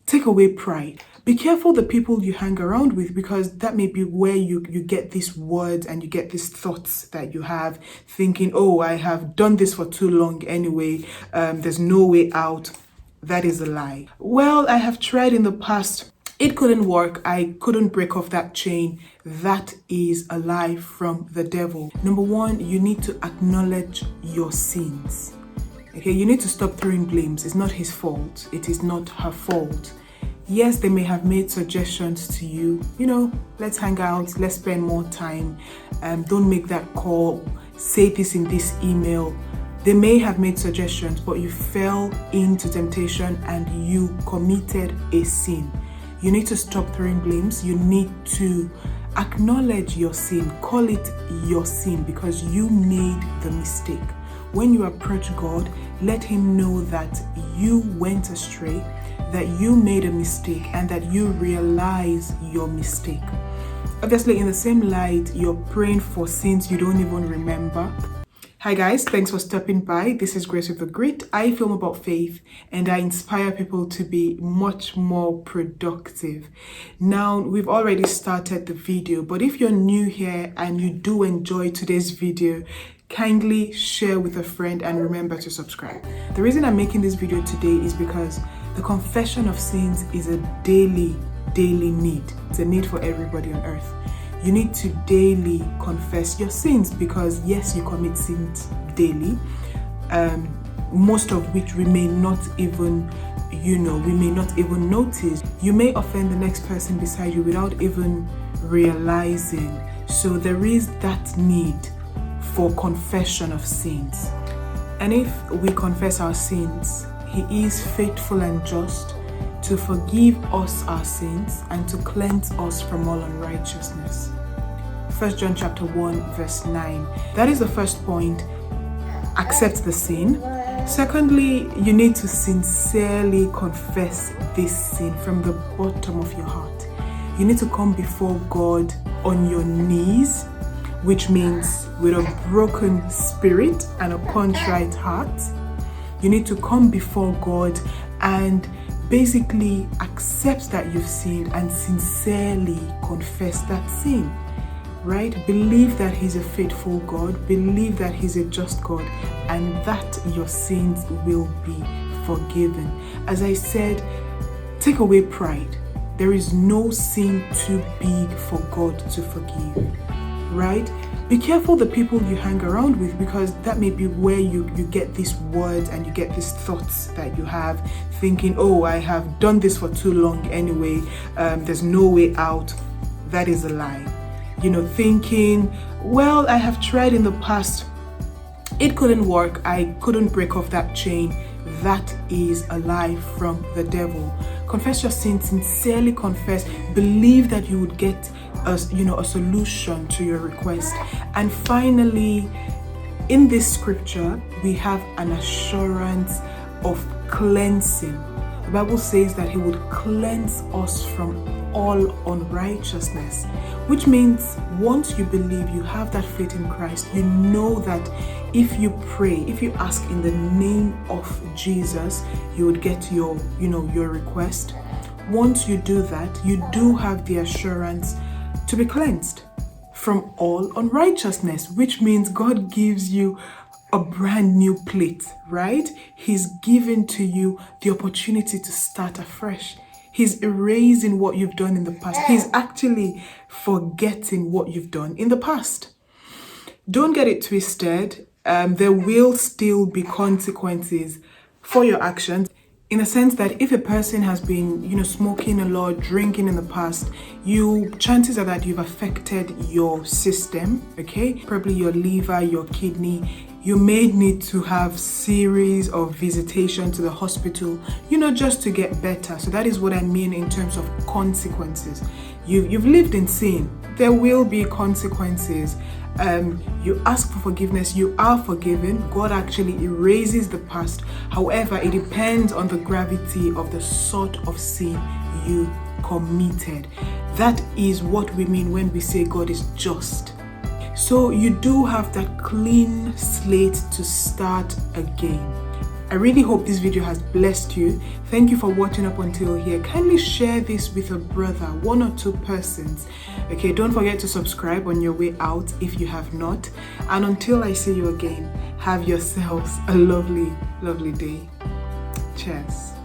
Take away pride. Be careful the people you hang around with, because that may be where you get these words and you get these thoughts that you have, thinking, oh, I have done this for too long anyway, there's no way out. That is a lie. Well, I have tried in the past. It couldn't work. I couldn't break off that chain. That is a lie from the devil. Number one, you need to acknowledge your sins. Okay, you need to stop throwing blames. It's not his fault. It is not her fault. Yes, they may have made suggestions to you. Let's hang out. Let's spend more time. Don't make that call. Say this in this email. They may have made suggestions, but you fell into temptation and you committed a sin. You need to stop throwing blames. You need to acknowledge your sin. Call it your sin because you made the mistake. When you approach God, let him know that you went astray, that you made a mistake, and that you realize your mistake. Obviously, in the same light, you're praying for sins you don't even remember. Hi guys, thanks for stopping by. This is Grace with the Grit. I film about faith and I inspire people to be much more productive. Now, we've already started the video, but if you're new here and you do enjoy today's video, kindly share with a friend and remember to subscribe. The reason I'm making this video today is because the confession of sins is a daily need. It's a need for everybody on earth. You need to daily confess your sins because yes, you commit sins daily, most of which we may not even notice. You may offend the next person beside you without even realizing. So there is that need for confession of sins. And if we confess our sins, he is faithful and just to forgive us our sins and to cleanse us from all unrighteousness. 1 John chapter 1 verse 9. That is the first point. Accept the sin. Secondly, you need to sincerely confess this sin from the bottom of your heart. You need to come before God on your knees, which means with a broken spirit and a contrite heart. You need to come before God and basically accept that you've sinned and sincerely confess that sin, right? Believe that he's a faithful God, believe that he's a just God, and that your sins will be forgiven. As I said, take away pride. There is no sin too big for God to forgive, right? Be careful the people you hang around with, because that may be where you get these words and you get these thoughts that you have, thinking, oh, I have done this for too long anyway, there's no way out. That is a lie. Thinking, well, I have tried in the past. It couldn't work. I couldn't break off that chain. That is a lie from the devil. Confess your sin, sincerely confess. Believe that you would get a solution to your request. And finally, in this scripture, we have an assurance of cleansing. The Bible says that he would cleanse us from all unrighteousness, which means once you believe, you have that faith in Christ, you know that if you pray, if you ask in the name of Jesus, you would get your request. Once you do that, you do have the assurance to be cleansed from all unrighteousness, which means God gives you a brand new plate, right? He's given to you the opportunity to start afresh. He's erasing what you've done in the past. He's actually forgetting what you've done in the past. Don't get it twisted. There will still be consequences for your actions, in the sense that if a person has been, smoking a lot, drinking in the past, chances are that you've affected your system, okay? Probably your liver, your kidney. You may need to have series of visitation to the hospital, just to get better. So that is what I mean in terms of consequences. You've lived in sin. There will be consequences. You ask for forgiveness, you are forgiven. God actually erases the past. However, it depends on the gravity of the sort of sin you committed. That is what we mean when we say God is just. So you do have that clean slate to start again. I really hope this video has blessed you. Thank you for watching up until here. Kindly share this with a brother, 1 or 2 persons. Okay, don't forget to subscribe on your way out if you have not. And until I see you again, have yourselves a lovely, lovely day. Cheers.